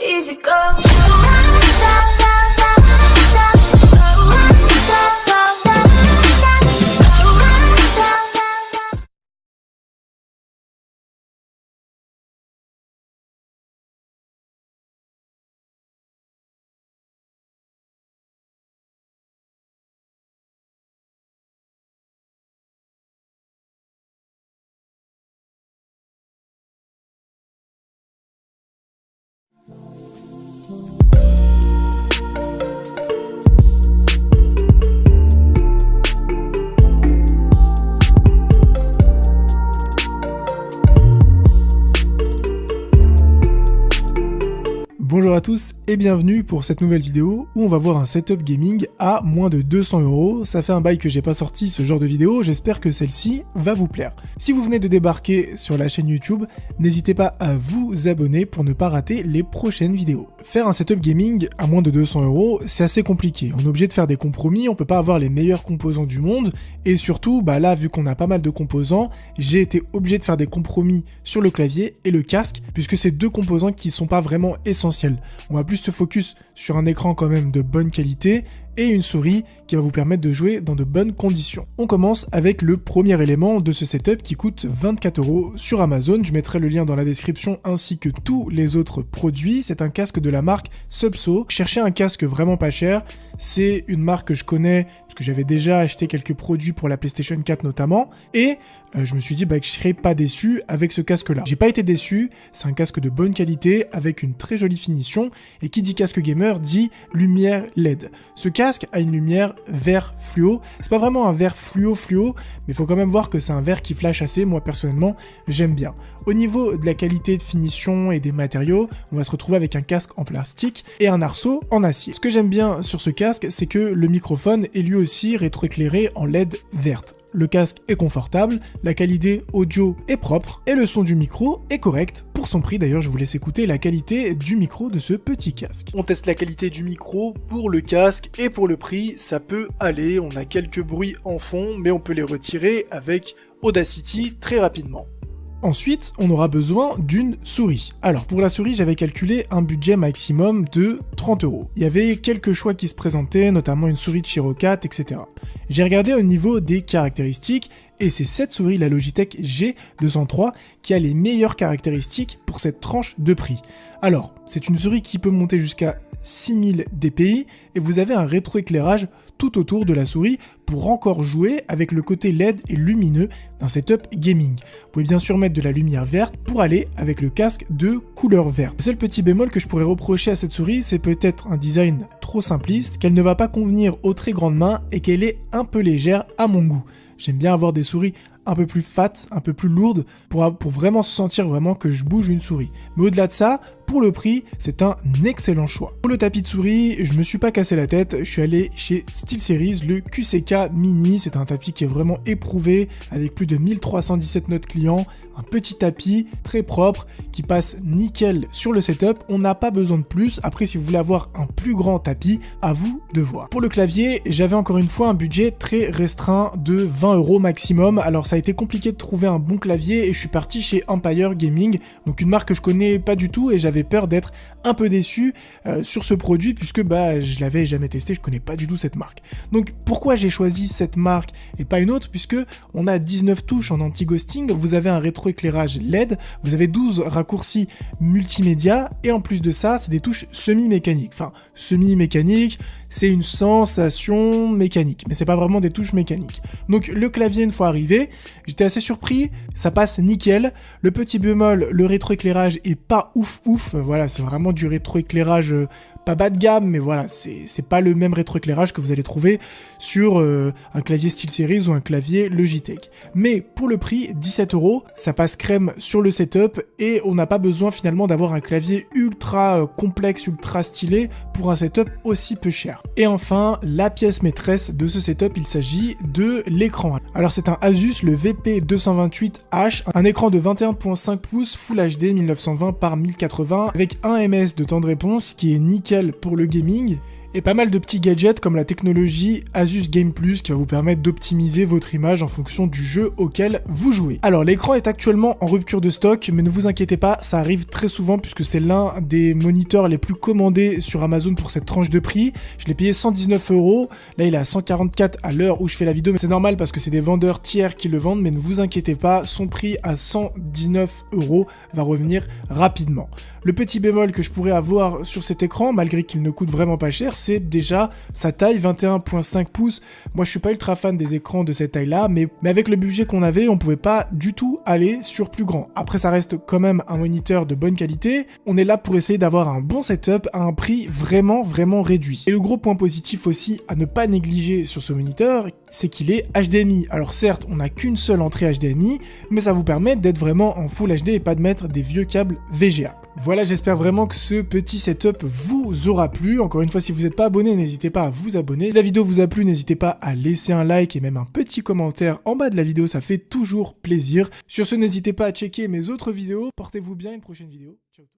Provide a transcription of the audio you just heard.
easy go. Bonjour à tous et bienvenue pour cette nouvelle vidéo où on va voir un setup gaming à moins de 200 €. Ça fait un bail que j'ai pas sorti ce genre de vidéo, j'espère que celle-ci va vous plaire. Si vous venez de débarquer sur la chaîne YouTube, n'hésitez pas à vous abonner pour ne pas rater les prochaines vidéos. Faire un setup gaming à moins de 200 €, c'est assez compliqué. On est obligé de faire des compromis, on peut pas avoir les meilleurs composants du monde et surtout, là vu qu'on a pas mal de composants, j'ai été obligé de faire des compromis sur le clavier et le casque puisque c'est deux composants qui sont pas vraiment essentiels. On va plus se focus sur un écran quand même de bonne qualité et une souris qui va vous permettre de jouer dans de bonnes conditions. On commence avec le premier élément de ce setup qui coûte 24 € sur Amazon. Je mettrai le lien dans la description ainsi que tous les autres produits. C'est un casque de la marque Subso. Cherchez un casque vraiment pas cher. C'est une marque que je connais parce que j'avais déjà acheté quelques produits pour la PlayStation 4 notamment et je me suis dit que je serais pas déçu avec ce casque là. J'ai pas été déçu, c'est un casque de bonne qualité avec une très jolie finition et qui dit casque gamer dit lumière LED. Ce casque a une lumière vert fluo, c'est pas vraiment un vert fluo mais il faut quand même voir que c'est un vert qui flash assez, moi personnellement j'aime bien. Au niveau de la qualité de finition et des matériaux, on va se retrouver avec un casque en plastique et un arceau en acier. Ce que j'aime bien sur ce casque, c'est que le microphone est lui aussi rétroéclairé en LED verte. Le casque est confortable, la qualité audio est propre et le son du micro est correct. Pour son prix d'ailleurs, je vous laisse écouter la qualité du micro de ce petit casque. On teste la qualité du micro pour le casque et pour le prix, ça peut aller. On a quelques bruits en fond, mais on peut les retirer avec Audacity très rapidement. Ensuite, on aura besoin d'une souris. Alors pour la souris, j'avais calculé un budget maximum de 30 €. Il y avait quelques choix qui se présentaient, notamment une souris de Chiro 4, etc. J'ai regardé au niveau des caractéristiques, et c'est cette souris, la Logitech G203, qui a les meilleures caractéristiques pour cette tranche de prix. Alors, c'est une souris qui peut monter jusqu'à 6000 dpi, et vous avez un rétroéclairage tout autour de la souris pour encore jouer avec le côté LED et lumineux d'un setup gaming. Vous pouvez bien sûr mettre de la lumière verte pour aller avec le casque de couleur verte. Le seul petit bémol que je pourrais reprocher à cette souris, c'est peut-être un design trop simpliste, qu'elle ne va pas convenir aux très grandes mains et qu'elle est un peu légère à mon goût. J'aime bien avoir des souris un peu plus fat, un peu plus lourdes, pour vraiment se sentir vraiment que je bouge une souris. Mais au-delà de ça, pour le prix, c'est un excellent choix. Pour le tapis de souris, je me suis pas cassé la tête, je suis allé chez SteelSeries, le QCK Mini, c'est un tapis qui est vraiment éprouvé, avec plus de 1317 notes clients, un petit tapis très propre, qui passe nickel sur le setup, on n'a pas besoin de plus. Après, si vous voulez avoir un plus grand tapis, à vous de voir. Pour le clavier, j'avais encore une fois un budget très restreint de 20 € maximum, alors ça a été compliqué de trouver un bon clavier et je suis parti chez Empire Gaming, donc une marque que je connais pas du tout et j'avais peur d'être un peu déçu sur ce produit puisque je l'avais jamais testé, je connais pas du tout cette marque. Donc pourquoi j'ai choisi cette marque et pas une autre, puisque on a 19 touches en anti-ghosting, vous avez un rétroéclairage LED, vous avez 12 raccourcis multimédia et en plus de ça, c'est des touches semi-mécaniques. Enfin, semi-mécanique, c'est une sensation mécanique, mais c'est pas vraiment des touches mécaniques. Donc le clavier, une fois arrivé, j'étais assez surpris, ça passe nickel. Le petit bémol, le rétroéclairage est pas ouf, voilà, c'est vraiment du rétroéclairage pas bas de gamme, mais voilà, c'est pas le même rétroéclairage que vous allez trouver sur un clavier SteelSeries ou un clavier Logitech. Mais pour le prix, 17 €, ça passe crème sur le setup et on n'a pas besoin finalement d'avoir un clavier ultra complexe, ultra stylé pour un setup aussi peu cher. Et enfin, la pièce maîtresse de ce setup, il s'agit de l'écran. Alors c'est un Asus, le VP228H, un écran de 21.5 pouces Full HD 1920 par 1080 avec 1 ms de temps de réponse qui est nickel pour le gaming et pas mal de petits gadgets comme la technologie Asus Game Plus qui va vous permettre d'optimiser votre image en fonction du jeu auquel vous jouez. Alors l'écran est actuellement en rupture de stock, mais ne vous inquiétez pas, ça arrive très souvent puisque c'est l'un des moniteurs les plus commandés sur Amazon pour cette tranche de prix. Je l'ai payé 119 €, là il est à 144 à l'heure où je fais la vidéo, mais c'est normal parce que c'est des vendeurs tiers qui le vendent, mais ne vous inquiétez pas, son prix à 119 € va revenir rapidement. Le petit bémol que je pourrais avoir sur cet écran, malgré qu'il ne coûte vraiment pas cher, c'est déjà sa taille, 21,5 pouces. Moi je suis pas ultra fan des écrans de cette taille-là, mais avec le budget qu'on avait, on pouvait pas du tout aller sur plus grand. Après ça reste quand même un moniteur de bonne qualité, on est là pour essayer d'avoir un bon setup à un prix vraiment réduit. Et le gros point positif aussi à ne pas négliger sur ce moniteur, c'est qu'il est HDMI. Alors certes, on n'a qu'une seule entrée HDMI, mais ça vous permet d'être vraiment en Full HD et pas de mettre des vieux câbles VGA. Voilà, j'espère vraiment que ce petit setup vous aura plu. Encore une fois, si vous n'êtes pas abonné, n'hésitez pas à vous abonner. Si la vidéo vous a plu, n'hésitez pas à laisser un like et même un petit commentaire en bas de la vidéo, ça fait toujours plaisir. Sur ce, n'hésitez pas à checker mes autres vidéos. Portez-vous bien, une prochaine vidéo. Ciao.